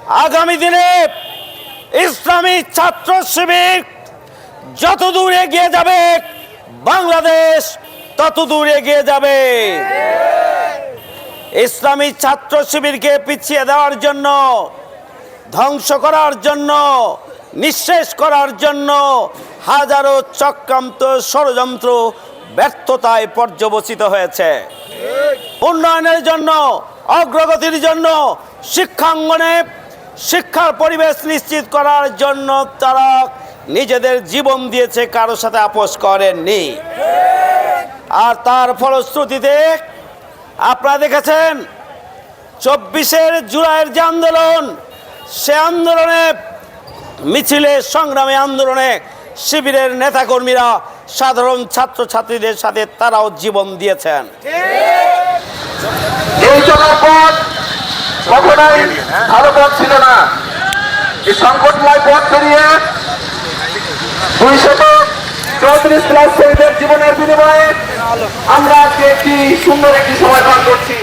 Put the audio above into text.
আগামী দিনে ইসলামী ছাত্র শিবির যত দূর এগিয়ে যাবে, বাংলাদেশ তত দূর এগিয়ে যাবে। ইসলামী ছাত্র শিবিরকে পিছিয়ে দেওয়ার জন্য, ধ্বংস করার জন্য, নিঃশেষ করার জন্য হাজারো চক্রান্ত ষড়যন্ত্র ব্যর্থতায় পর্যবসিত হয়েছে। উন্নয়নের জন্য, অগ্রগতির জন্য, শিক্ষাঙ্গনে শিক্ষার পরিবেশ নিশ্চিত করার জন্য তারা নিজেদের জীবন দিয়েছে, কারোর সাথে আপোষ করেননি। আর তার ফলশ্রুতিতে আপনারা দেখেছেন 24 জুলাইয়ের যে আন্দোলন, সে আন্দোলনে, মিছিলে, সংগ্রামী আন্দোলনে শিবিরের নেতাকর্মীরা সাধারণ ছাত্রছাত্রীদের সাথে তারাও জীবন দিয়েছেন। এই জনপদ কখনোই ভালো পথ ছিল না। এই সংকটময় পথ পেরিয়ে 234 প্লাস শহীদের জীবনের বিনিময়ে আমরা আজকে একটি সুন্দর একটি সময় পার করছি।